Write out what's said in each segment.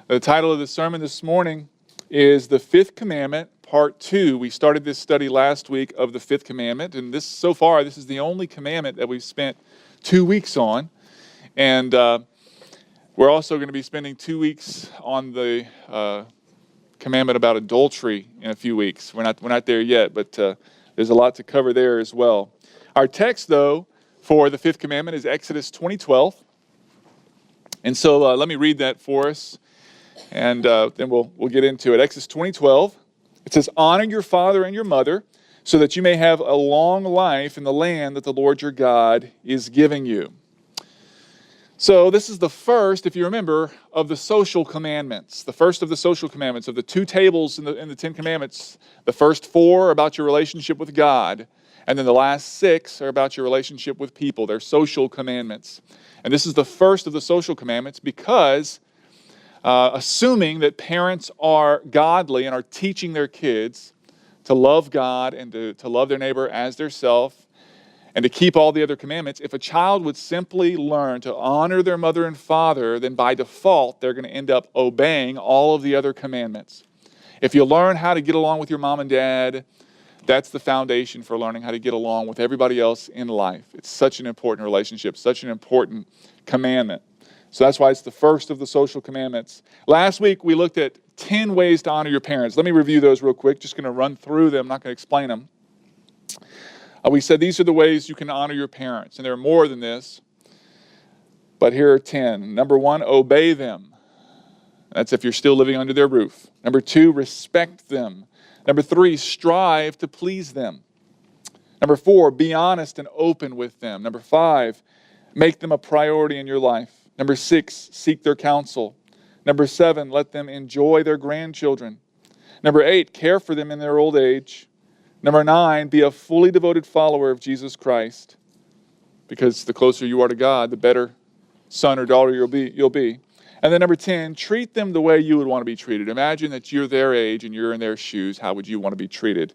The title of the sermon this morning is The Fifth Commandment, Part 2. We started this study last week of the Fifth Commandment, and so far, this is the only commandment that we've spent 2 weeks on. And we're also going to be spending 2 weeks on the commandment about adultery in a few weeks. We're not there yet, but there's a lot to cover there as well. Our text, though, for the Fifth Commandment is Exodus 20:12. And so let me read that for us, and then we'll get into it. Exodus 20:12. It says, "Honor your father and your mother, so that you may have a long life in the land that the Lord your God is giving you." So this is the first, if you remember, of the social commandments. The first of the social commandments. Of the 2 tables in the 10 commandments, the first 4 are about your relationship with God, and then the last 6 are about your relationship with people. They're social commandments. And this is the first of the social commandments because assuming that parents are godly and are teaching their kids to love God and to love their neighbor as their self, and to keep all the other commandments, if a child would simply learn to honor their mother and father, then by default, they're going to end up obeying all of the other commandments. If you learn how to get along with your mom and dad, that's the foundation for learning how to get along with everybody else in life. It's such an important relationship, such an important commandment. So that's why it's the first of the social commandments. Last week, we looked at 10 ways to honor your parents. Let me review those real quick. Just going to run through them, not going to explain them. We said these are the ways you can honor your parents, and there are more than this, but here are 10. Number 1, obey them. That's if you're still living under their roof. Number 2, respect them. Number 3, strive to please them. Number 4, be honest and open with them. Number 5, make them a priority in your life. Number 6, seek their counsel. Number 7, let them enjoy their grandchildren. Number 8, care for them in their old age. Number 9, be a fully devoted follower of Jesus Christ, because the closer you are to God, the better son or daughter you'll be. And then number 10, treat them the way you would want to be treated. Imagine that you're their age and you're in their shoes. How would you want to be treated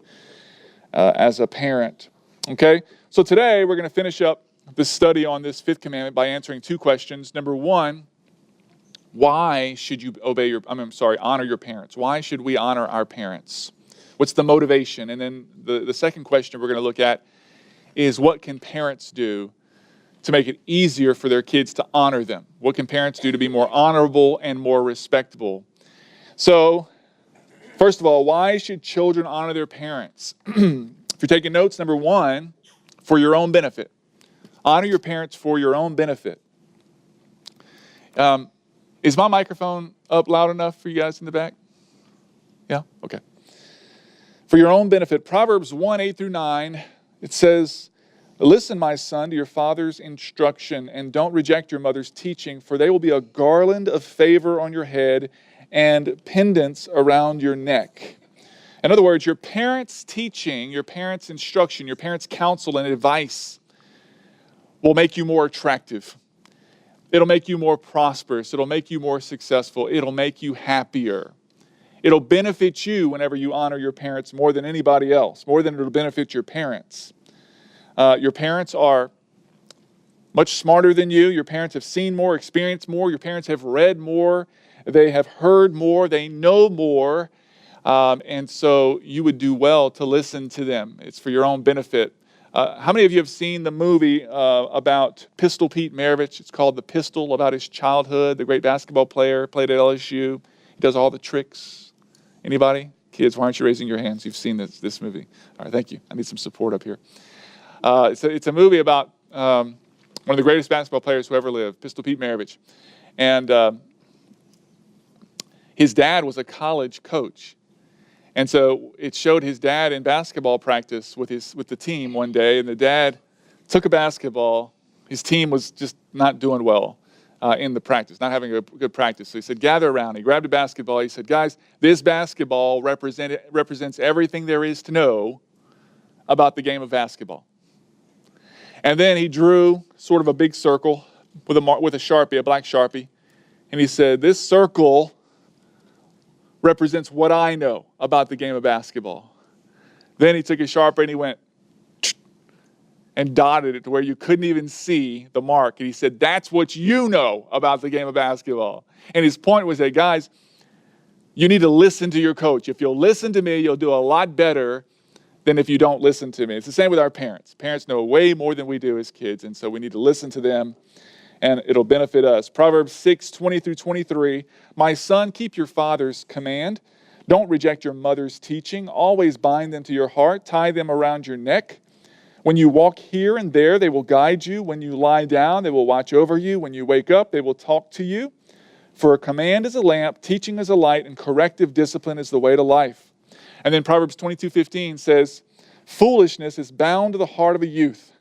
as a parent? Okay, so today we're going to finish up the study on this 5th commandment by answering 2 questions. Number 1, why should you honor your parents? Why should we honor our parents? What's the motivation? And then the second question we're going to look at is, what can parents do to make it easier for their kids to honor them? What can parents do to be more honorable and more respectable? So, first of all, why should children honor their parents? If you're taking notes, number 1, for your own benefit. Honor your parents for your own benefit. Is my microphone up loud enough for you guys in the back? Yeah? Okay. For your own benefit, Proverbs 1:8-9, it says, "Listen, my son, to your father's instruction, and don't reject your mother's teaching, for they will be a garland of favor on your head and pendants around your neck." In other words, your parents' teaching, your parents' instruction, your parents' counsel and advice will make you more attractive. It'll make you more prosperous. It'll make you more successful. It'll make you happier. It'll benefit you whenever you honor your parents more than anybody else, more than it'll benefit your parents. Your parents are much smarter than you. Your parents have seen more, experienced more. Your parents have read more. They have heard more. They know more. And so you would do well to listen to them. It's for your own benefit. How many of you have seen the movie about Pistol Pete Maravich? It's called The Pistol, about his childhood, the great basketball player, played at LSU. He does all the tricks. Anybody? Kids, why aren't you raising your hands? You've seen this movie. All right, thank you. I need some support up here. It's a movie about one of the greatest basketball players who ever lived, Pistol Pete Maravich. And his dad was a college coach. And so it showed his dad in basketball practice with the team one day, and the dad took a basketball. His team was just not doing well in the practice, not having a good practice. So he said, gather around. He grabbed a basketball. He said, guys, this basketball represents everything there is to know about the game of basketball. And then he drew sort of a big circle with a Sharpie, a black Sharpie. And he said, this circle represents what I know about the game of basketball. Then he took his Sharpie and he went, and dotted it to where you couldn't even see the mark. And he said, that's what you know about the game of basketball. And his point was that, guys, you need to listen to your coach. If you'll listen to me, you'll do a lot better than if you don't listen to me. It's the same with our parents. Parents know way more than we do as kids, and so we need to listen to them, and it'll benefit us. Proverbs 6:20-23, my son, keep your father's command. Don't reject your mother's teaching. Always bind them to your heart. Tie them around your neck. When you walk here and there, they will guide you. When you lie down, they will watch over you. When you wake up, they will talk to you. For a command is a lamp, teaching is a light, and corrective discipline is the way to life. And then Proverbs 22:15 says, foolishness is bound to the heart of a youth.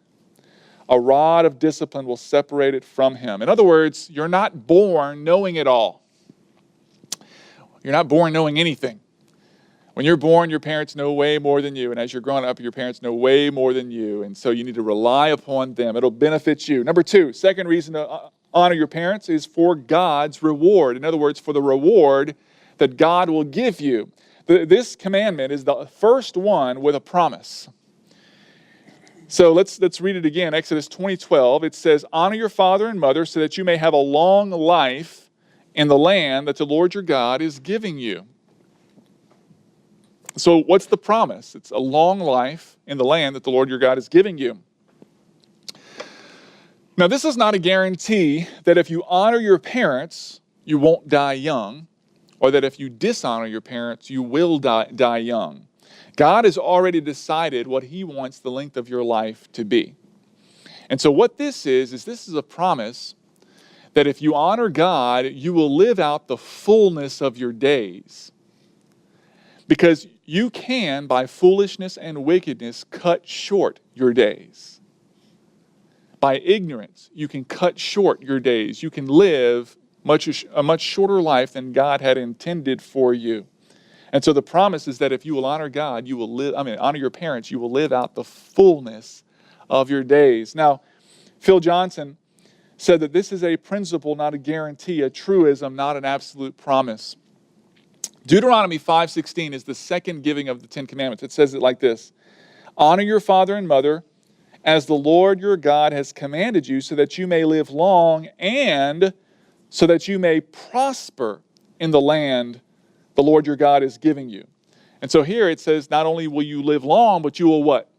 A rod of discipline will separate it from him. In other words, you're not born knowing it all. You're not born knowing anything. When you're born, your parents know way more than you. And as you're growing up, your parents know way more than you. And so you need to rely upon them. It'll benefit you. Number two, second reason to honor your parents is for God's reward. In other words, for the reward that God will give you. This commandment is the first one with a promise. So let's read it again. Exodus 20:12. It says, honor your father and mother so that you may have a long life in the land that the Lord your God is giving you. So what's the promise? It's a long life in the land that the Lord your God is giving you. Now, this is not a guarantee that if you honor your parents, you won't die young, or that if you dishonor your parents, you will die young. God has already decided what he wants the length of your life to be. And so what this is a promise that if you honor God, you will live out the fullness of your days. Because you can, by foolishness and wickedness, cut short your days. By ignorance, you can cut short your days. You can live a much shorter life than God had intended for you. And so the promise is that if you will honor God, you will honor your parents, you will live out the fullness of your days. Now, Phil Johnson said that this is a principle, not a guarantee, a truism, not an absolute promise. Deuteronomy 5:16 is the second giving of the Ten Commandments. It says it like this: honor your father and mother as the Lord your God has commanded you, so that you may live long and so that you may prosper in the land the Lord your God is giving you. And so here it says, not only will you live long, but you will what?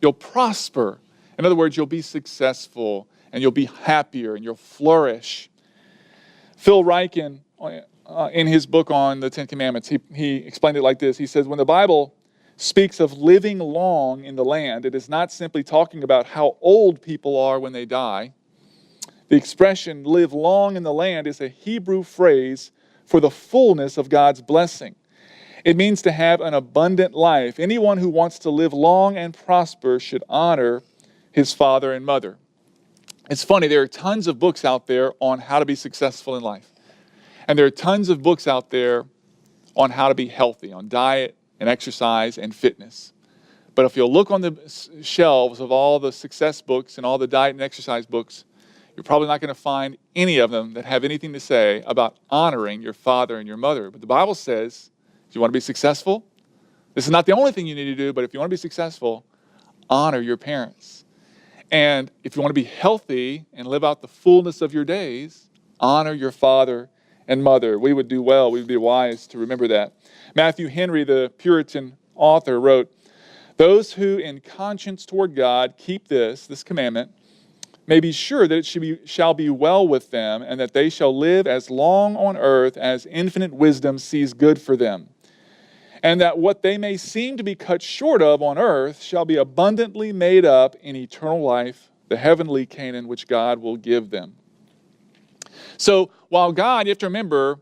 You'll prosper. In other words, you'll be successful and you'll be happier and you'll flourish. Phil Ryken, in his book on the Ten Commandments, he explained it like this. He says, when the Bible speaks of living long in the land, it is not simply talking about how old people are when they die. The expression live long in the land is a Hebrew phrase for the fullness of God's blessing. It means to have an abundant life. Anyone who wants to live long and prosper should honor his father and mother. It's funny, there are tons of books out there on how to be successful in life. And there are tons of books out there on how to be healthy, on diet and exercise and fitness. But if you'll look on the shelves of all the success books and all the diet and exercise books, you're probably not going to find any of them that have anything to say about honoring your father and your mother. But the Bible says, if you want to be successful, this is not the only thing you need to do, but if you want to be successful, honor your parents. And if you want to be healthy and live out the fullness of your days, honor your father and mother. We would do well, we would be wise to remember that. Matthew Henry, the Puritan author, wrote, those who in conscience toward God keep this commandment, may be sure that it shall be well with them, and that they shall live as long on earth as infinite wisdom sees good for them. And that what they may seem to be cut short of on earth shall be abundantly made up in eternal life, the heavenly Canaan which God will give them. So while God, you have to remember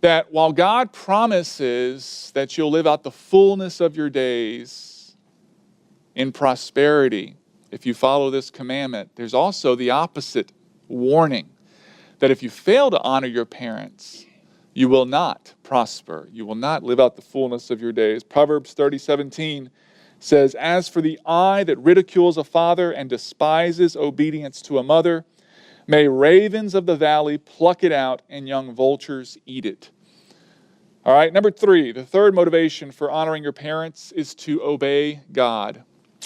that while God promises that you'll live out the fullness of your days in prosperity, if you follow this commandment, there's also the opposite warning, that if you fail to honor your parents, you will not prosper. You will not live out the fullness of your days. Proverbs 30:17 says, as for the eye that ridicules a father and despises obedience to a mother, may ravens of the valley pluck it out and young vultures eat it. All right, number 3, the third motivation for honoring your parents is to obey God.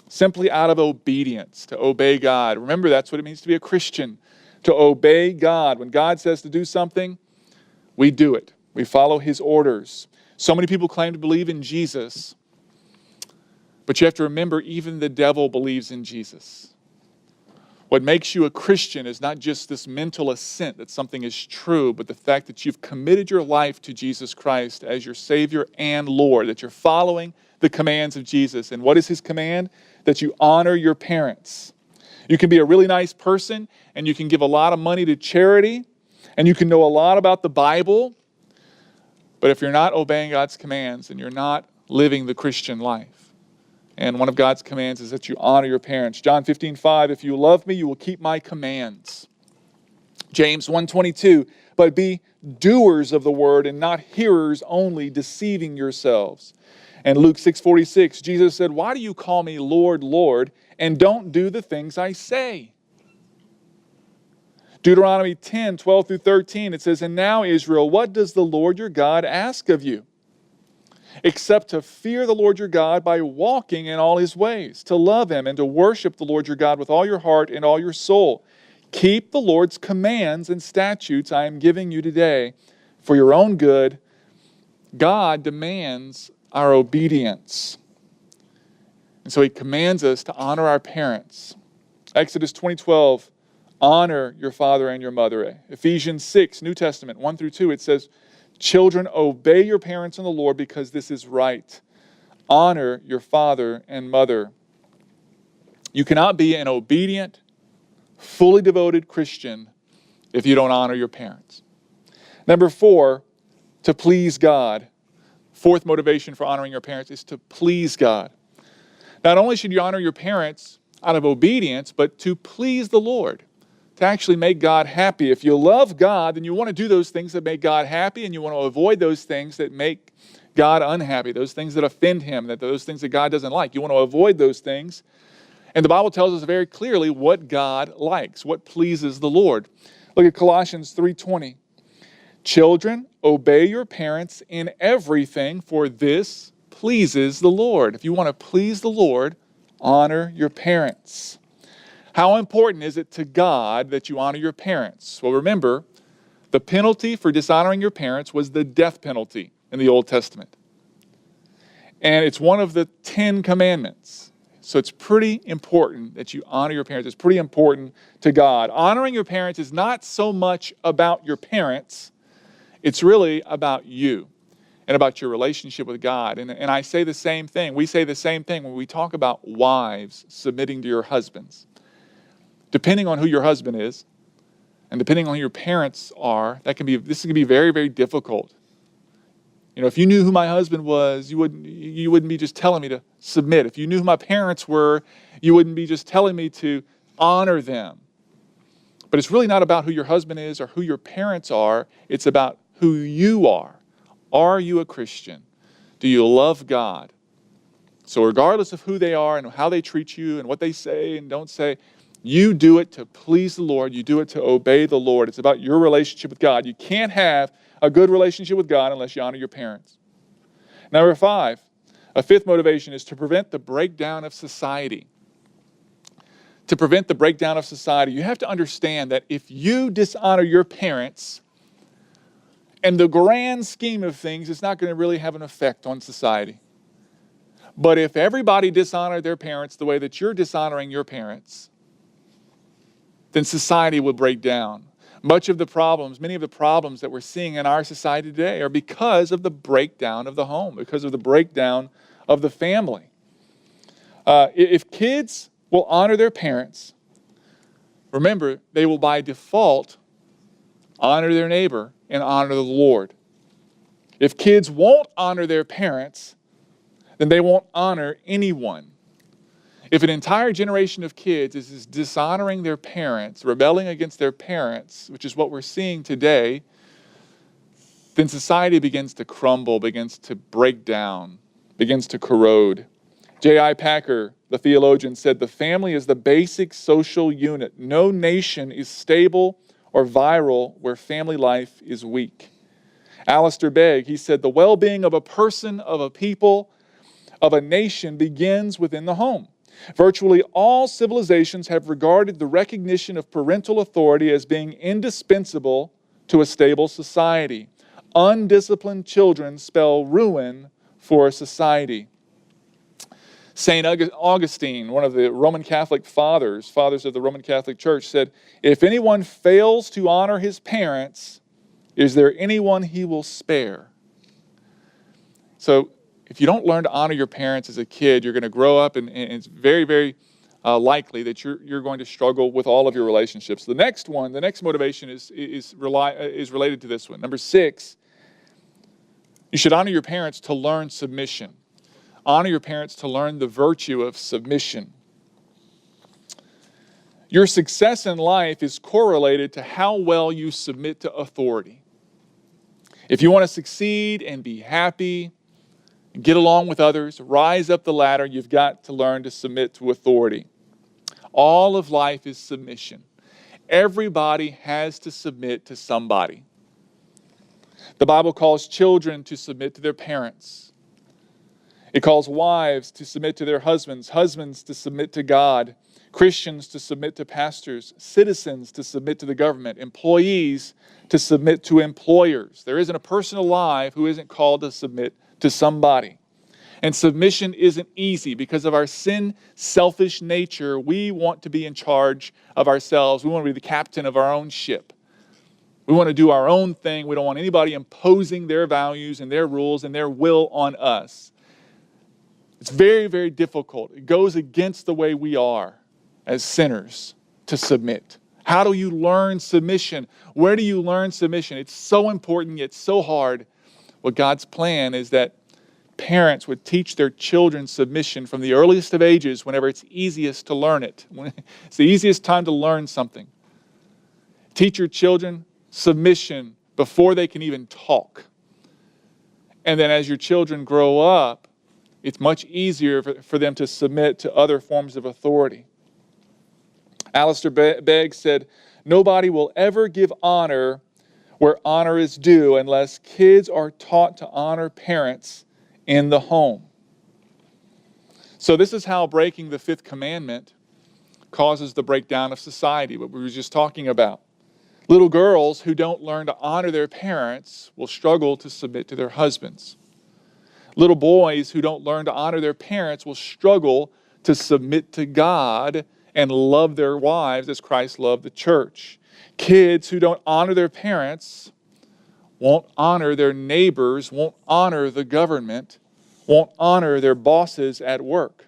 simply out of obedience, to obey God. Remember, that's what it means to be a Christian, to obey God. When God says to do something, we do it. We follow his orders. So many people claim to believe in Jesus, but you have to remember, even the devil believes in Jesus. What makes you a Christian is not just this mental assent that something is true, but the fact that you've committed your life to Jesus Christ as your Savior and Lord, that you're following the commands of Jesus. And what is his command? That you honor your parents. You can be a really nice person, and you can give a lot of money to charity, and you can know a lot about the Bible, but if you're not obeying God's commands, and you're not living the Christian life. And one of God's commands is that you honor your parents. John 15:5, if you love me, you will keep my commands. James 1:22, but be doers of the word and not hearers only, deceiving yourselves. And Luke 6:46, Jesus said, why do you call me Lord, Lord, and don't do the things I say? Deuteronomy 10:12-13, it says, and now, Israel, what does the Lord your God ask of you? Except to fear the Lord your God by walking in all his ways, to love him and to worship the Lord your God with all your heart and all your soul. Keep the Lord's commands and statutes I am giving you today for your own good. God demands our obedience. And so he commands us to honor our parents. Exodus 20:12, honor your father and your mother. Ephesians 6, New Testament, 1-2, it says, children, obey your parents in the Lord because this is right. Honor your father and mother. You cannot be an obedient, fully devoted Christian if you don't honor your parents. Number 4, to please God. Fourth motivation for honoring your parents is to please God. Not only should you honor your parents out of obedience, but to please the Lord, to actually make God happy. If you love God, then you want to do those things that make God happy, and you want to avoid those things that make God unhappy, those things that offend him, those things that God doesn't like. You want to avoid those things. And the Bible tells us very clearly what God likes, what pleases the Lord. Look at Colossians 3:20. Children, obey your parents in everything, for this pleases the Lord. If you want to please the Lord, honor your parents. How important is it to God that you honor your parents? Well, remember, the penalty for dishonoring your parents was the death penalty in the Old Testament. And it's one of the 10 commandments. So it's pretty important that you honor your parents. It's pretty important to God. Honoring your parents is not so much about your parents. It's really about you and about your relationship with God. And I say the same thing. We say the same thing when we talk about wives submitting to your husbands. Depending on who your husband is, and depending on who your parents are, this can be very, very difficult. You know, if you knew who my husband was, you wouldn't be just telling me to submit. If you knew who my parents were, you wouldn't be just telling me to honor them. But it's really not about who your husband is or who your parents are. It's about who you are. Are you a Christian? Do you love God? So regardless of who they are and how they treat you and what they say and don't say, you do it to please the Lord. You do it to obey the Lord. It's about your relationship with God. You can't have a good relationship with God unless you honor your parents. Number 5, a fifth motivation is to prevent the breakdown of society. To prevent the breakdown of society, you have to understand that if you dishonor your parents, in the grand scheme of things, it's not going to really have an effect on society. But if everybody dishonored their parents the way that you're dishonoring your parents, then society will break down. Many of the problems that we're seeing in our society today are because of the breakdown of the home, because of the breakdown of the family. If kids will honor their parents, remember, they will by default honor their neighbor and honor the Lord. If kids won't honor their parents, then they won't honor anyone. If an entire generation of kids is dishonoring their parents, rebelling against their parents, which is what we're seeing today, then society begins to crumble, begins to break down, begins to corrode. J.I. Packer, the theologian, said, the family is the basic social unit. No nation is stable or viral where family life is weak. Alistair Begg, he said, the well-being of a person, of a people, of a nation begins within the home. Virtually all civilizations have regarded the recognition of parental authority as being indispensable to a stable society. Undisciplined children spell ruin for a society. St. Augustine, one of the Roman Catholic fathers of the Roman Catholic Church, said, "If anyone fails to honor his parents, is there anyone he will spare?" So if you don't learn to honor your parents as a kid, you're going to grow up and it's very, very likely that you're going to struggle with all of your relationships. The next motivation is related to this one. Number 6, you should honor your parents to learn submission. Honor your parents to learn the virtue of submission. Your success in life is correlated to how well you submit to authority. If you want to succeed and be happy, get along with others, rise up the ladder, you've got to learn to submit to authority. All of life is submission. Everybody has to submit to somebody. The Bible calls children to submit to their parents. It calls wives to submit to their husbands, husbands to submit to God, Christians to submit to pastors, citizens to submit to the government, employees to submit to employers. There isn't a person alive who isn't called to submit to somebody. And submission isn't easy because of our sin, selfish nature. We want to be in charge of ourselves. We want to be the captain of our own ship. We want to do our own thing. We don't want anybody imposing their values and their rules and their will on us. It's very, very difficult. It goes against the way we are as sinners to submit. How do you learn submission? Where do you learn submission? It's so important yet so hard. Well, God's plan is that parents would teach their children submission from the earliest of ages whenever it's easiest to learn it. It's the easiest time to learn something. Teach your children submission before they can even talk. And then as your children grow up, it's much easier for them to submit to other forms of authority. Alistair Begg said, "Nobody will ever give honor where honor is due unless kids are taught to honor parents in the home." So this is how breaking the 5th commandment causes the breakdown of society, what we were just talking about. Little girls who don't learn to honor their parents will struggle to submit to their husbands. Little boys who don't learn to honor their parents will struggle to submit to God and love their wives as Christ loved the church. Kids who don't honor their parents won't honor their neighbors, won't honor the government, won't honor their bosses at work.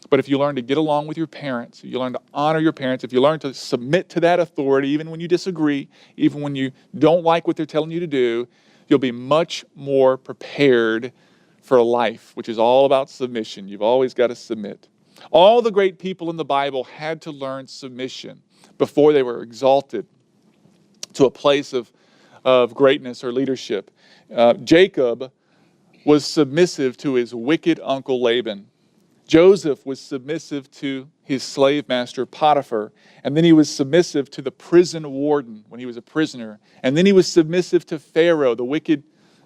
But if you learn to get along with your parents, if you learn to honor your parents, if you learn to submit to that authority, even when you disagree, even when you don't like what they're telling you to do, you'll be much more prepared for life, which is all about submission. You've always got to submit. All the great people in the Bible had to learn submission before they were exalted to a place of greatness or leadership. Jacob was submissive to his wicked uncle Laban. Joseph was submissive to his slave master Potiphar, and then he was submissive to the prison warden when he was a prisoner, and then he was submissive to Pharaoh, the wicked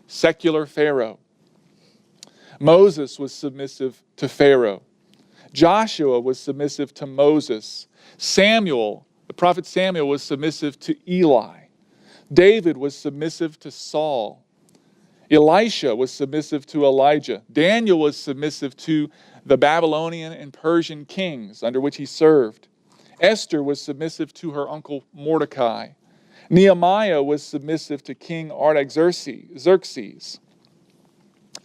secular Pharaoh. Moses was submissive to Pharaoh. Joshua was submissive to Moses. Samuel, the prophet Samuel, was submissive to Eli. David was submissive to Saul. Elisha was submissive to Elijah. Daniel was submissive to the Babylonian and Persian kings under which he served. Esther was submissive to her uncle Mordecai. Nehemiah was submissive to King Artaxerxes.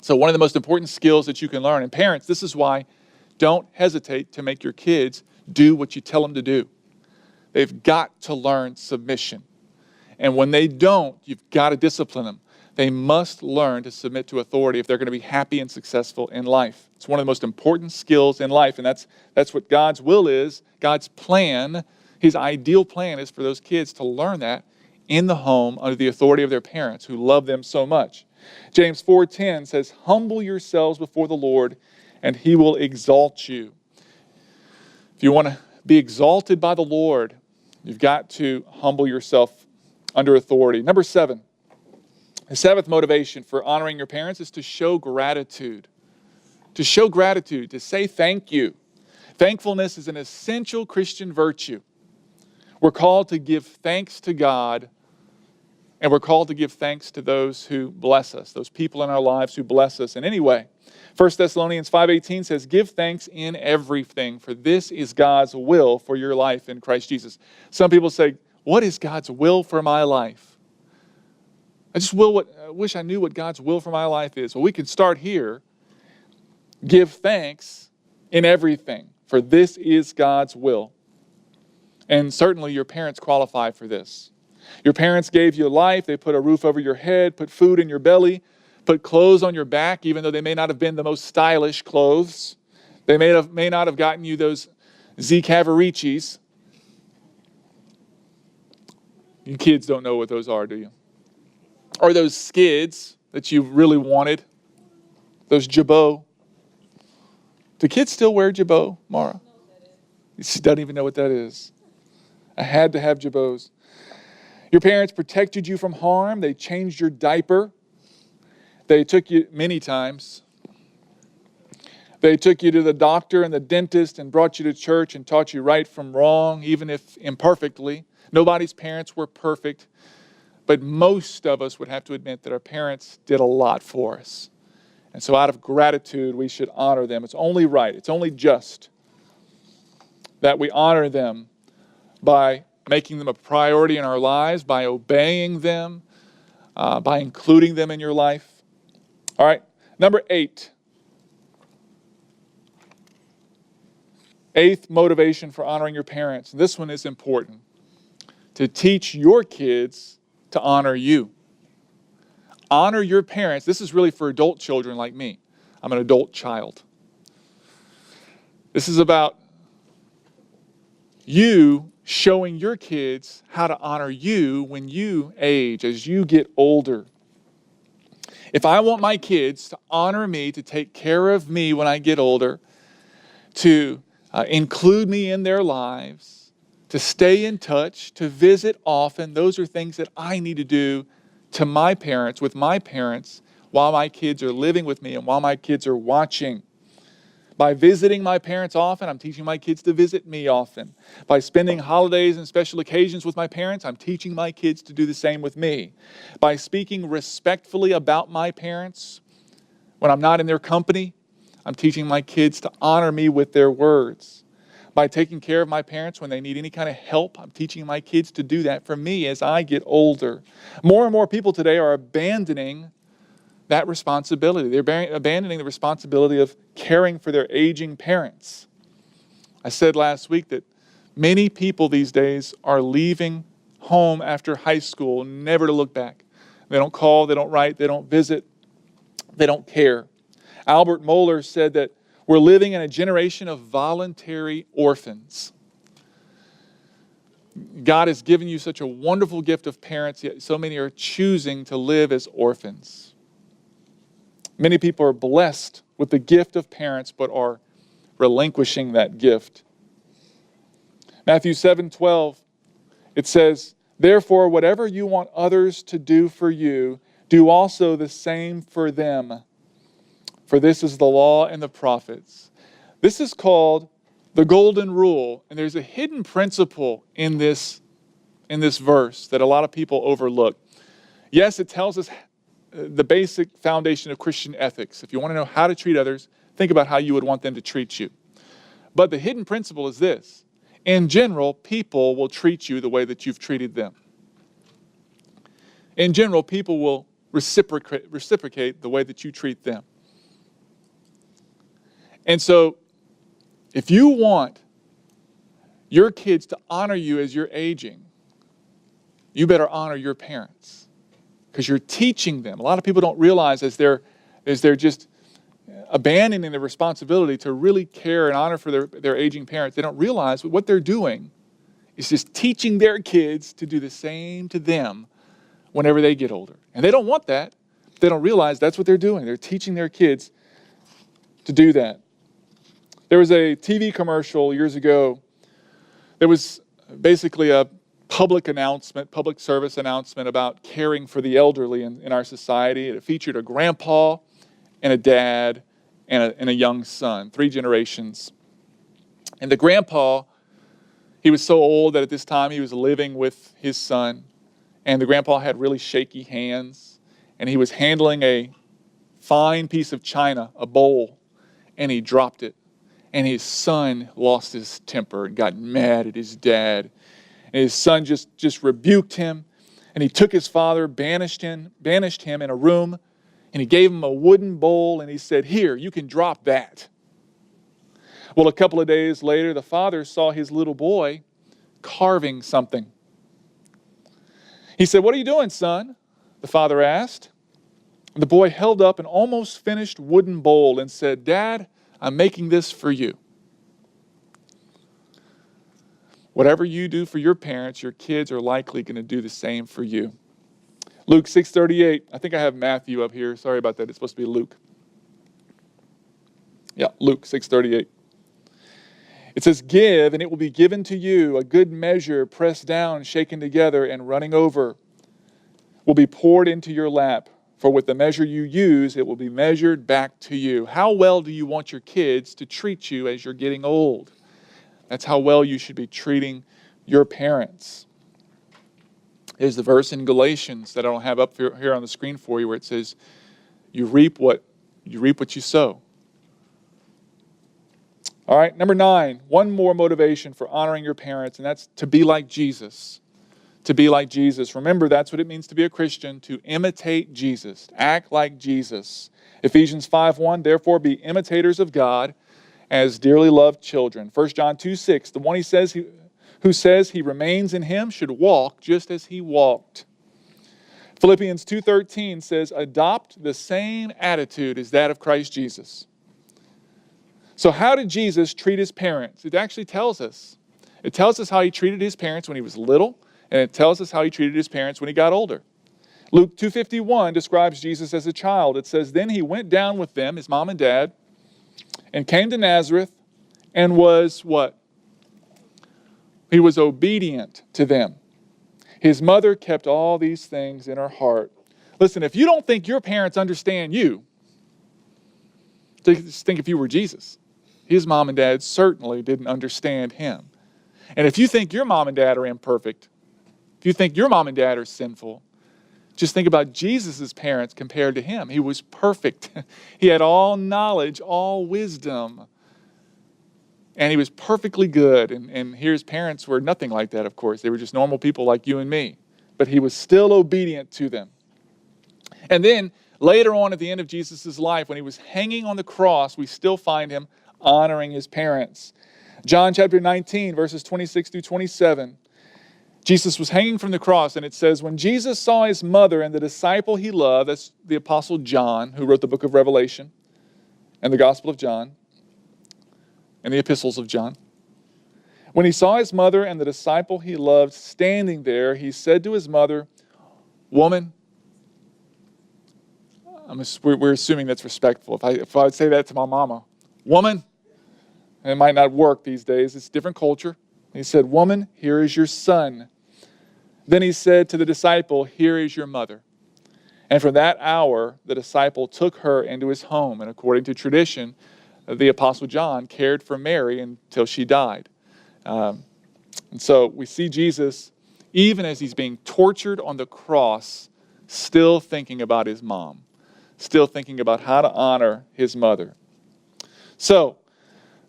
So one of the most important skills that you can learn, and parents, this is why don't hesitate to make your kids do what you tell them to do. They've got to learn submission. And when they don't, you've got to discipline them. They must learn to submit to authority if they're going to be happy and successful in life. It's one of the most important skills in life, and that's what God's will is. God's plan, his ideal plan is for those kids to learn that in the home under the authority of their parents who love them so much. James 4:10 says, "Humble yourselves before the Lord, and he will exalt you." If you want to be exalted by the Lord, you've got to humble yourself under authority. Number 7. The 7th motivation for honoring your parents is to show gratitude. To show gratitude, to say thank you. Thankfulness is an essential Christian virtue. We're called to give thanks to God, and we're called to give thanks to those who bless us, those people in our lives who bless us in any way. 1 Thessalonians 5:18 says, give thanks in everything, for this is God's will for your life in Christ Jesus. Some people say, what is God's will for my life? I wish I knew what God's will for my life is. Well, we can start here. Give thanks in everything, for this is God's will. And certainly your parents qualify for this. Your parents gave you life. They put a roof over your head, put food in your belly, put clothes on your back, even though they may not have been the most stylish clothes. They may not have gotten you those Z Cavaricis. You kids don't know what those are, do you? Or those skids that you really wanted. Those jabot. Do kids still wear jabot, Mara? She doesn't even know what that is. I had to have jabots. Your parents protected you from harm. They changed your diaper. They took you many times. They took you to the doctor and the dentist and brought you to church and taught you right from wrong, even if imperfectly. Nobody's parents were perfect, but most of us would have to admit that our parents did a lot for us. And so out of gratitude, we should honor them. It's only right, it's only just that we honor them by making them a priority in our lives, by obeying them, by including them in your life. All right, number 8. Eighth motivation for honoring your parents. This one is important. To teach your kids to honor you. Honor your parents. This is really for adult children like me. I'm an adult child. This is about you showing your kids how to honor you when you age, as you get older. If I want my kids to honor me, to take care of me when I get older, to include me in their lives, to stay in touch, to visit often, those are things that I need to do to my parents, with my parents, while my kids are living with me and while my kids are watching. By visiting my parents often, I'm teaching my kids to visit me often. By spending holidays and special occasions with my parents, I'm teaching my kids to do the same with me. By speaking respectfully about my parents when I'm not in their company, I'm teaching my kids to honor me with their words. By taking care of my parents when they need any kind of help, I'm teaching my kids to do that for me as I get older. More and more people today are abandoning that responsibility. They're abandoning the responsibility of caring for their aging parents. I said last week that many people these days are leaving home after high school, never to look back. They don't call, they don't write, they don't visit, they don't care. Albert Mohler said that we're living in a generation of voluntary orphans. God has given you such a wonderful gift of parents, yet so many are choosing to live as orphans. Many people are blessed with the gift of parents, but are relinquishing that gift. Matthew 7:12, it says, therefore, whatever you want others to do for you, do also the same for them. For this is the law and the prophets. This is called the golden rule, and there's a hidden principle in this verse that a lot of people overlook. Yes, it tells us the basic foundation of Christian ethics. If you want to know how to treat others, think about how you would want them to treat you. But the hidden principle is this. In general, people will treat you the way that you've treated them. In general, people will reciprocate the way that you treat them. And so, if you want your kids to honor you as you're aging, you better honor your parents. Because you're teaching them. A lot of people don't realize as they're just abandoning the responsibility to really care and honor for their aging parents, they don't realize what they're doing is just teaching their kids to do the same to them whenever they get older. And they don't want that. They don't realize that's what they're doing. They're teaching their kids to do that. There was a TV commercial years ago that was basically a public service announcement about caring for the elderly in our society. It featured a grandpa and a dad and a young son, 3 generations. And the grandpa, he was so old that at this time he was living with his son. And the grandpa had really shaky hands. And he was handling a fine piece of china, a bowl, and he dropped it. And his son lost his temper and got mad at his dad. And his son just rebuked him. And he took his father, banished him in a room, and he gave him a wooden bowl, and he said, "Here, you can drop that." Well, a couple of days later, the father saw his little boy carving something. He said, "What are you doing, son?" the father asked. The boy held up an almost finished wooden bowl and said, "Dad, I'm making this for you." Whatever you do for your parents, your kids are likely going to do the same for you. Luke 6:38. I think I have Matthew up here. Sorry about that. It's supposed to be Luke. Yeah, Luke 6:38. It says, "Give, and it will be given to you. A good measure, pressed down, shaken together, and running over, will be poured into your lap. For with the measure you use, it will be measured back to you." How well do you want your kids to treat you as you're getting old? That's how well you should be treating your parents. There's the verse in Galatians that I don't have up here on the screen for you, where it says, you reap what you sow. All right, number 9, one more motivation for honoring your parents, and that's to be like Jesus. To be like Jesus. Remember, that's what it means to be a Christian, to imitate Jesus, act like Jesus. Ephesians 5:1, "Therefore be imitators of God as dearly loved children." 1 John 2:6, "The one who says he remains in him should walk just as he walked." Philippians 2:13 says, "Adopt the same attitude as that of Christ Jesus." So how did Jesus treat his parents? It actually tells us. It tells us how he treated his parents when he was little, and it tells us how he treated his parents when he got older. Luke 2:51 describes Jesus as a child. It says, "Then he went down with them," his mom and dad, "and came to Nazareth and was" what? He was obedient to them. His mother kept all these things in her heart. Listen, if you don't think your parents understand you, just think if you were Jesus. His mom and dad certainly didn't understand him. And if you think your mom and dad are imperfect, if you think your mom and dad are sinful, just think about Jesus' parents compared to him. He was perfect. He had all knowledge, all wisdom. And he was perfectly good. And his parents were nothing like that, of course. They were just normal people like you and me. But he was still obedient to them. And then later on at the end of Jesus' life, when he was hanging on the cross, we still find him honoring his parents. John chapter 19, verses 26 through 27. Jesus was hanging from the cross, and it says, "When Jesus saw his mother and the disciple he loved," that's the Apostle John, who wrote the book of Revelation and the Gospel of John and the epistles of John. "When he saw his mother and the disciple he loved standing there, he said to his mother, 'Woman,'" we're assuming that's respectful. If I would say that to my mama, "Woman," and it might not work these days. It's a different culture. He said, "Woman, here is your son." Then he said to the disciple, "Here is your mother." And from that hour, the disciple took her into his home. And according to tradition, the Apostle John cared for Mary until she died. And so we see Jesus, even as he's being tortured on the cross, still thinking about his mom, still thinking about how to honor his mother. So,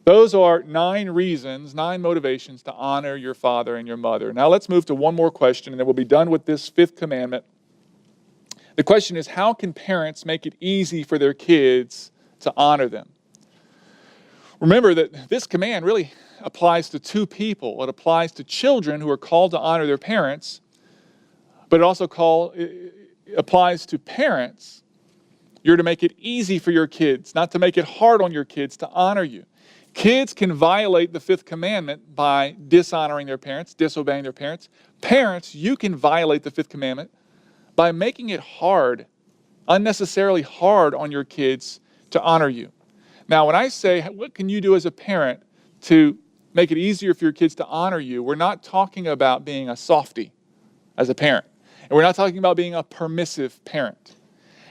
those are 9 reasons, 9 motivations to honor your father and your mother. Now let's move to one more question, and then we'll be done with this 5th commandment. The question is, how can parents make it easy for their kids to honor them? Remember that this command really applies to 2 people. It applies to children who are called to honor their parents, but it also applies to parents. You're to make it easy for your kids, not to make it hard on your kids to honor you. Kids can violate the 5th commandment by dishonoring their parents, disobeying their parents. Parents, you can violate the 5th commandment by making it hard, unnecessarily hard on your kids to honor you. Now, when I say, what can you do as a parent to make it easier for your kids to honor you, we're not talking about being a softie as a parent. And we're not talking about being a permissive parent.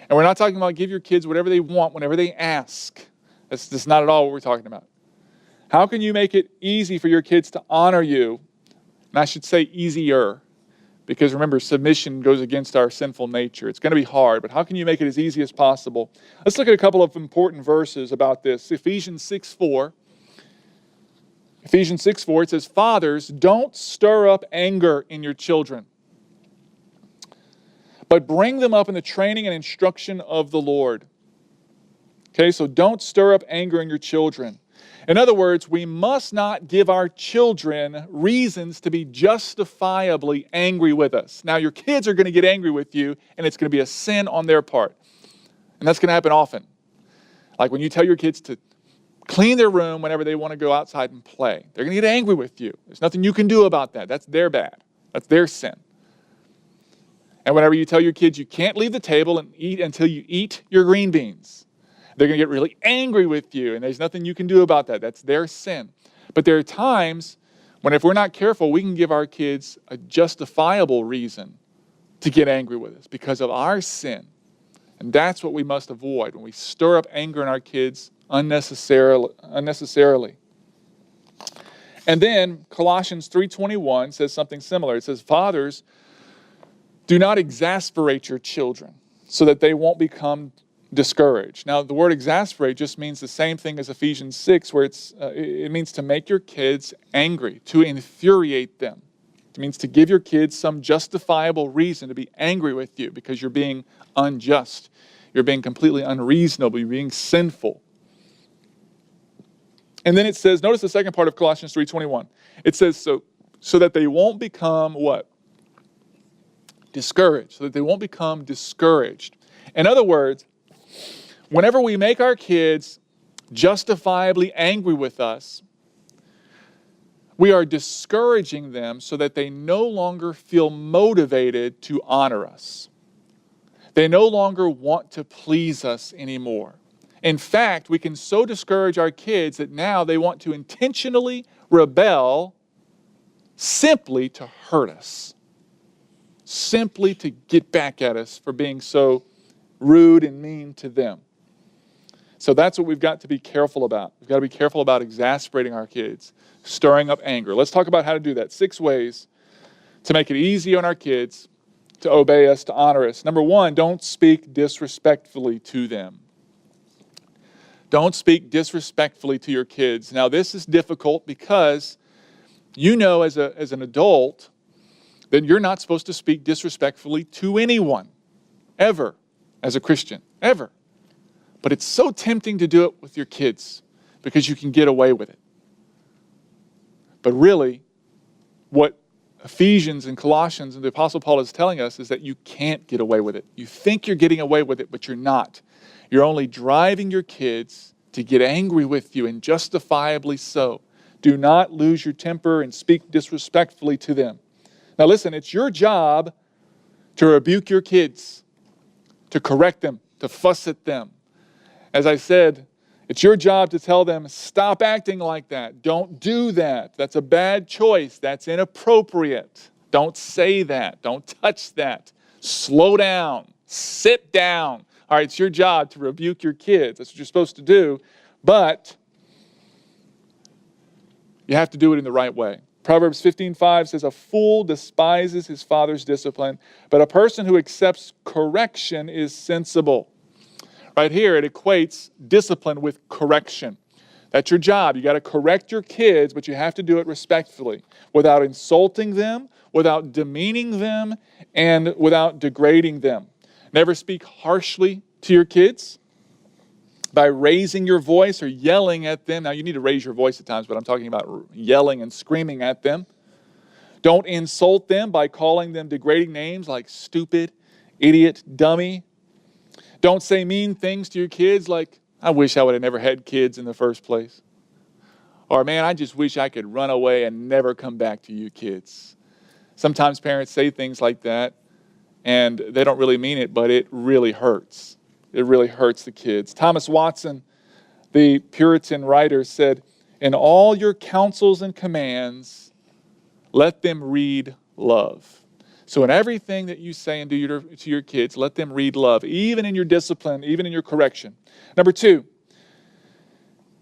And we're not talking about give your kids whatever they want whenever they ask. That's not at all what we're talking about. How can you make it easy for your kids to honor you? And I should say easier, because remember, submission goes against our sinful nature. It's going to be hard, but how can you make it as easy as possible? Let's look at a couple of important verses about this. Ephesians 6:4. Ephesians 6:4, it says, "Fathers, don't stir up anger in your children, but bring them up in the training and instruction of the Lord." Okay, so don't stir up anger in your children. In other words, we must not give our children reasons to be justifiably angry with us. Now, your kids are going to get angry with you, and it's going to be a sin on their part. And that's going to happen often. Like when you tell your kids to clean their room whenever they want to go outside and play. They're going to get angry with you. There's nothing you can do about that. That's their bad. That's their sin. And whenever you tell your kids you can't leave the table and eat until you eat your green beans, they're going to get really angry with you, and there's nothing you can do about that. That's their sin. But there are times when if we're not careful, we can give our kids a justifiable reason to get angry with us because of our sin. And that's what we must avoid when we stir up anger in our kids unnecessarily. And then Colossians 3:21 says something similar. It says, "Fathers, do not exasperate your children so that they won't become discouraged." Now, the word exasperate just means the same thing as Ephesians 6, where it means to make your kids angry, to infuriate them. It means to give your kids some justifiable reason to be angry with you because you're being unjust. You're being completely unreasonable. You're being sinful. And then it says, notice the second part of Colossians 3:21. It says, so that they won't become what? Discouraged. So that they won't become discouraged. In other words, whenever we make our kids justifiably angry with us, we are discouraging them so that they no longer feel motivated to honor us. They no longer want to please us anymore. In fact, we can so discourage our kids that now they want to intentionally rebel simply to hurt us, simply to get back at us for being so rude and mean to them. So that's what we've got to be careful about. We've got to be careful about exasperating our kids, stirring up anger. Let's talk about how to do that. 6 ways to make it easy on our kids to obey us, to honor us. Number 1, don't speak disrespectfully to them. Don't speak disrespectfully to your kids. Now, this is difficult because you know as an adult that you're not supposed to speak disrespectfully to anyone, ever, as a Christian, ever. But it's so tempting to do it with your kids because you can get away with it. But really, what Ephesians and Colossians and the Apostle Paul is telling us is that you can't get away with it. You think you're getting away with it, but you're not. You're only driving your kids to get angry with you, and justifiably so. Do not lose your temper and speak disrespectfully to them. Now listen, it's your job to rebuke your kids, to correct them, to fuss at them. As I said, it's your job to tell them, stop acting like that. Don't do that. That's a bad choice. That's inappropriate. Don't say that. Don't touch that. Slow down. Sit down. All right, it's your job to rebuke your kids. That's what you're supposed to do. But you have to do it in the right way. Proverbs 15:5 says, "A fool despises his father's discipline, but a person who accepts correction is sensible." Right here, it equates discipline with correction. That's your job. You got to correct your kids, but you have to do it respectfully, without insulting them, without demeaning them, and without degrading them. Never speak harshly to your kids by raising your voice or yelling at them. Now, you need to raise your voice at times, but I'm talking about yelling and screaming at them. Don't insult them by calling them degrading names like stupid, idiot, dummy. Don't say mean things to your kids like, "I wish I would have never had kids in the first place." Or, "Man, I just wish I could run away and never come back to you kids." Sometimes parents say things like that, and they don't really mean it, but it really hurts. It really hurts the kids. Thomas Watson, the Puritan writer, said, "In all your counsels and commands, let them read love." So in everything that you say and do to your kids, let them read love, even in your discipline, even in your correction. Number 2,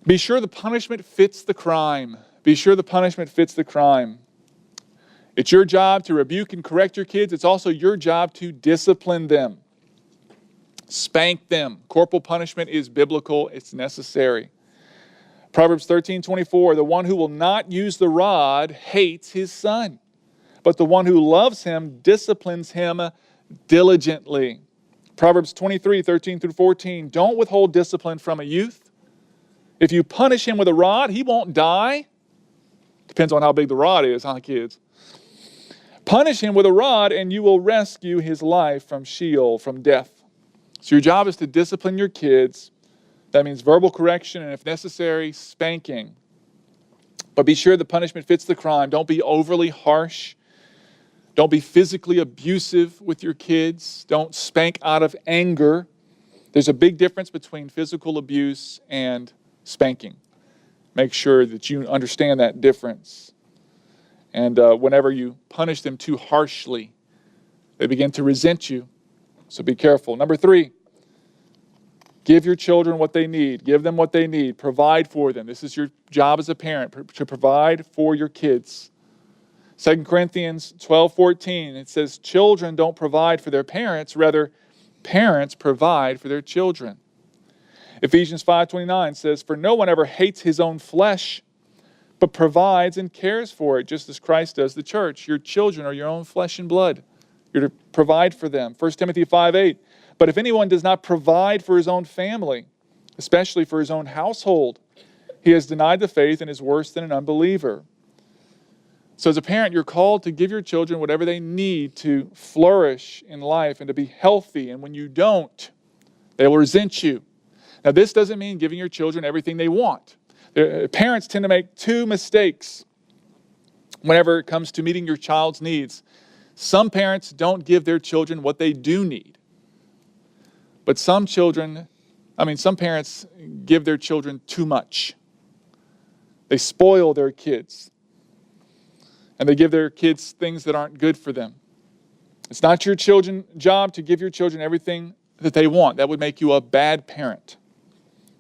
Be sure the punishment fits the crime. Be sure the punishment fits the crime. It's your job to rebuke and correct your kids. It's also your job to discipline them. Spank them. Corporal punishment is biblical. It's necessary. Proverbs 13:24, the one who will not use the rod hates his son, but the one who loves him disciplines him diligently. Proverbs 23:13-14, don't withhold discipline from a youth. If you punish him with a rod, he won't die. Depends on how big the rod is, huh, kids? Punish him with a rod, and you will rescue his life from Sheol, from death. So your job is to discipline your kids. That means verbal correction, and if necessary, spanking. But be sure the punishment fits the crime. Don't be overly harsh. Don't be physically abusive with your kids. Don't spank out of anger. There's a big difference between physical abuse and spanking. Make sure that you understand that difference. And whenever you punish them too harshly, they begin to resent you. So be careful. Number 3, give your children what they need. Give them what they need. Provide for them. This is your job as a parent, to provide for your kids. 2 Corinthians 12:14, it says, children don't provide for their parents, rather, parents provide for their children. Ephesians 5:29 says, for no one ever hates his own flesh, but provides and cares for it, just as Christ does the church. Your children are your own flesh and blood. You're to provide for them. 1 Timothy 5:8, but if anyone does not provide for his own family, especially for his own household, he has denied the faith and is worse than an unbeliever. So as a parent, you're called to give your children whatever they need to flourish in life and to be healthy. And when you don't, they will resent you. Now, this doesn't mean giving your children everything they want. Parents tend to make 2 mistakes whenever it comes to meeting your child's needs. Some parents don't give their children what they do need. But some parents give their children too much. They spoil their kids. And they give their kids things that aren't good for them. It's not your children's job to give your children everything that they want. That would make you a bad parent.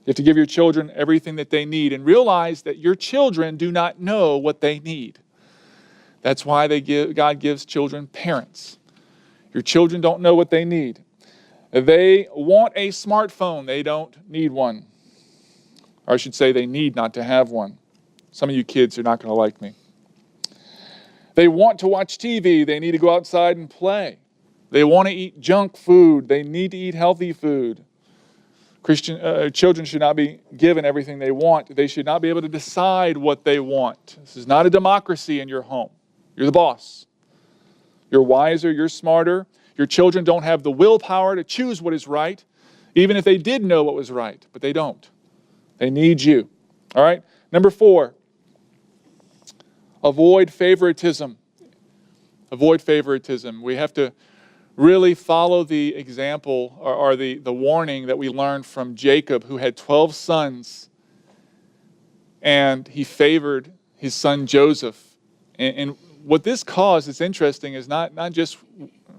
You have to give your children everything that they need and realize that your children do not know what they need. That's why God gives children parents. Your children don't know what they need. They want a smartphone. They don't need one. Or I should say they need not to have one. Some of you kids are not going to like me. They want to watch TV. They need to go outside and play. They want to eat junk food. They need to eat healthy food. Children should not be given everything they want. They should not be able to decide what they want. This is not a democracy in your home. You're the boss. You're wiser. You're smarter. Your children don't have the willpower to choose what is right, even if they did know what was right, but they don't. They need you. All right? Number 4. Avoid favoritism. Avoid favoritism. We have to really follow the example or the warning that we learned from Jacob, who had 12 sons, and he favored his son Joseph. And what this caused, it's interesting, is not just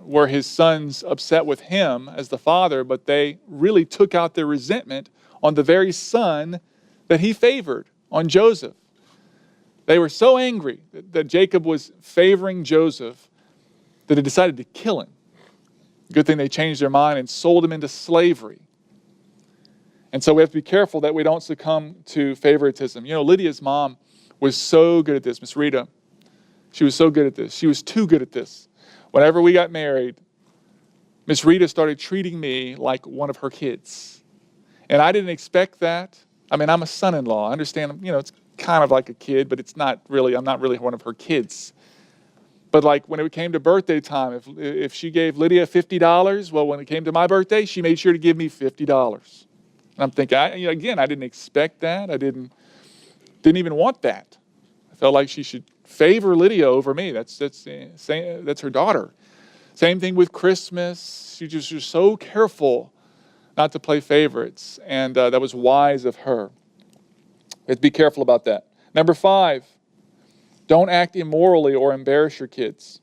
were his sons upset with him as the father, but they really took out their resentment on the very son that he favored, on Joseph. They were so angry that Jacob was favoring Joseph that they decided to kill him. Good thing they changed their mind and sold him into slavery. And so we have to be careful that we don't succumb to favoritism. You know, Lydia's mom was so good at this, Miss Rita. She was so good at this. She was too good at this. Whenever we got married, Miss Rita started treating me like one of her kids. And I didn't expect that. I mean, I'm a son-in-law. I understand, it's kind of like a kid, but I'm not really one of her kids. But like when it came to birthday time, if she gave Lydia $50, well, when it came to my birthday, she made sure to give me $50. And I'm thinking, I didn't expect that. I didn't even want that. I felt like she should favor Lydia over me. That's her daughter. Same thing with Christmas. She just was so careful not to play favorites, and that was wise of her. We have to be careful about that. Number 5, don't act immorally or embarrass your kids.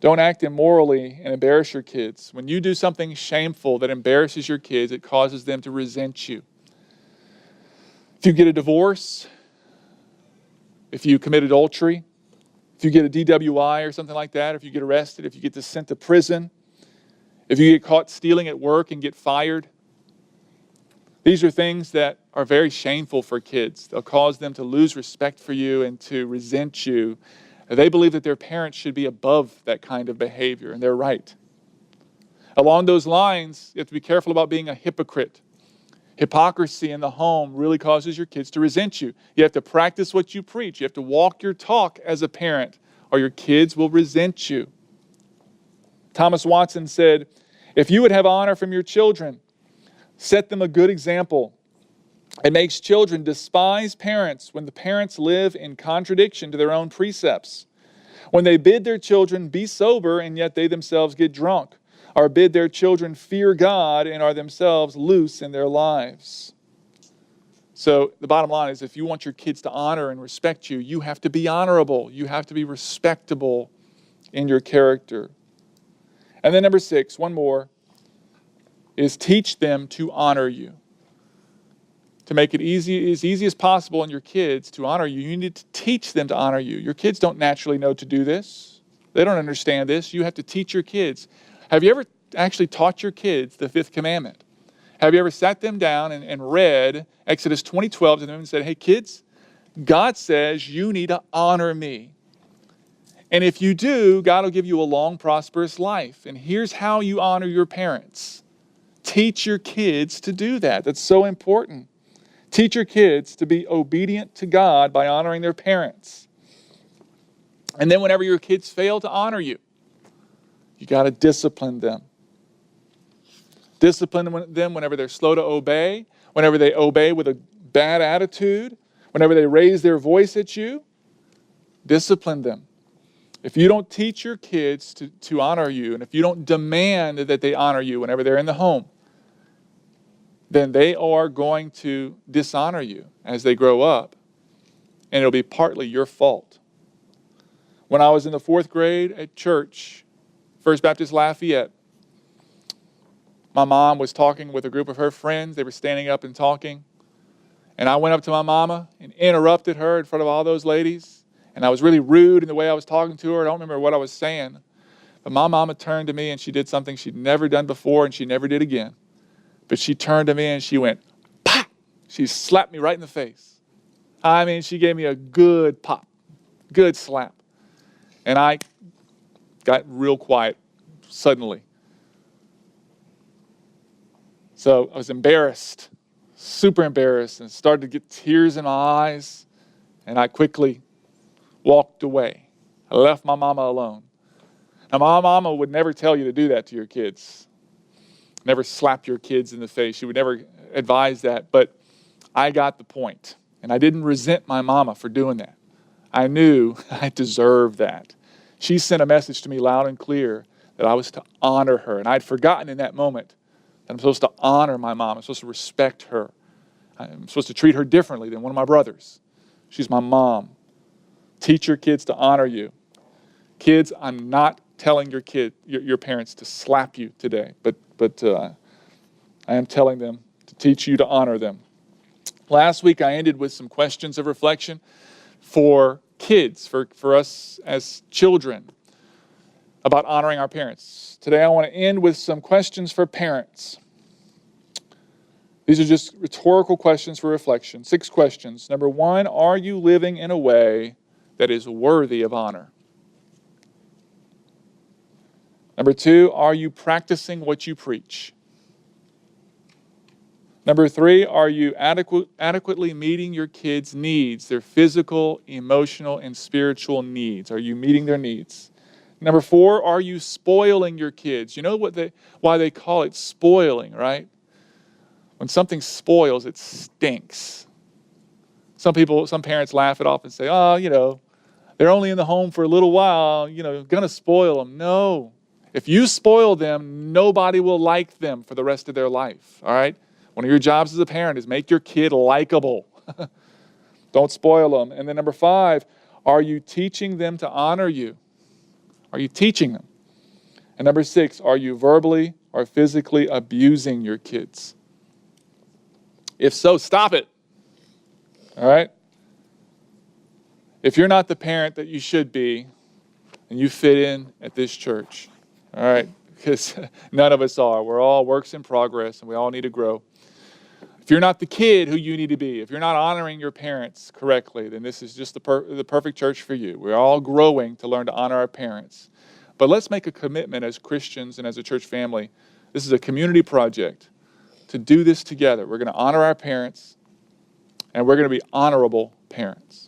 Don't act immorally and embarrass your kids. When you do something shameful that embarrasses your kids, it causes them to resent you. If you get a divorce, if you commit adultery, if you get a DWI or something like that, if you get arrested, if you get sent to prison, if you get caught stealing at work and get fired, these are things that are very shameful for kids. They'll cause them to lose respect for you and to resent you. They believe that their parents should be above that kind of behavior, and they're right. Along those lines, you have to be careful about being a hypocrite. Hypocrisy in the home really causes your kids to resent you. You have to practice what you preach. You have to walk your talk as a parent, or your kids will resent you. Thomas Watson said, if you would have honor from your children, set them a good example. It makes children despise parents when the parents live in contradiction to their own precepts. When they bid their children be sober and yet they themselves get drunk, or bid their children fear God and are themselves loose in their lives. So the bottom line is, if you want your kids to honor and respect you, you have to be honorable. You have to be respectable in your character. And then number 6, one more, is teach them to honor you. To make it as easy as possible on your kids to honor you, you need to teach them to honor you. Your kids don't naturally know to do this. They don't understand this. You have to teach your kids. Have you ever actually taught your kids the 5th commandment? Have you ever sat them down and read Exodus 20:12 to them and said, hey kids, God says you need to honor me. And if you do, God will give you a long, prosperous life. And here's how you honor your parents. Teach your kids to do that. That's so important. Teach your kids to be obedient to God by honoring their parents. And then whenever your kids fail to honor you, you got to discipline them. Discipline them whenever they're slow to obey, whenever they obey with a bad attitude, whenever they raise their voice at you. Discipline them. If you don't teach your kids to honor you, and if you don't demand that they honor you whenever they're in the home, then they are going to dishonor you as they grow up, and it'll be partly your fault. When I was in the 4th grade at church, First Baptist Lafayette, my mom was talking with a group of her friends. They were standing up and talking, and I went up to my mama and interrupted her in front of all those ladies, and I was really rude in the way I was talking to her. I don't remember what I was saying, but my mama turned to me and she did something she'd never done before, and she never did again. But she turned to me and she went, pop! She slapped me right in the face. I mean, she gave me a good pop, good slap. And I got real quiet suddenly. So I was embarrassed, super embarrassed, and started to get tears in my eyes. And I quickly walked away. I left my mama alone. Now, my mama would never tell you to do that to your kids. Never slap your kids in the face. She would never advise that. But I got the point. And I didn't resent my mama for doing that. I knew I deserved that. She sent a message to me loud and clear that I was to honor her. And I'd forgotten in that moment that I'm supposed to honor my mom. I'm supposed to respect her. I'm supposed to treat her differently than one of my brothers. She's my mom. Teach your kids to honor you. Kids, I'm not telling your parents to slap you today, but I am telling them to teach you to honor them. Last week I ended with some questions of reflection for kids, for us as children, about honoring our parents. Today I want to end with some questions for parents. These are just rhetorical questions for reflection. 6 questions. Number 1, are you living in a way that is worthy of honor? Number 2, are you practicing what you preach? Number 3, are you adequately meeting your kids' needs, their physical, emotional, and spiritual needs? Are you meeting their needs? Number 4, are you spoiling your kids? You know why they call it spoiling, right? When something spoils, it stinks. Some parents laugh it off and say, they're only in the home for a little while, gonna spoil them. No. If you spoil them, nobody will like them for the rest of their life, all right? One of your jobs as a parent is make your kid likable. Don't spoil them. And then number 5, are you teaching them to honor you? Are you teaching them? And number 6, are you verbally or physically abusing your kids? If so, stop it. All right? If you're not the parent that you should be, and you fit in at this church, all right? Because none of us are. We're all works in progress, and we all need to grow. If you're not the kid who you need to be, if you're not honoring your parents correctly, then this is just the perfect church for you. We're all growing to learn to honor our parents. But let's make a commitment as Christians and as a church family. This is a community project to do this together. We're going to honor our parents, and we're going to be honorable parents.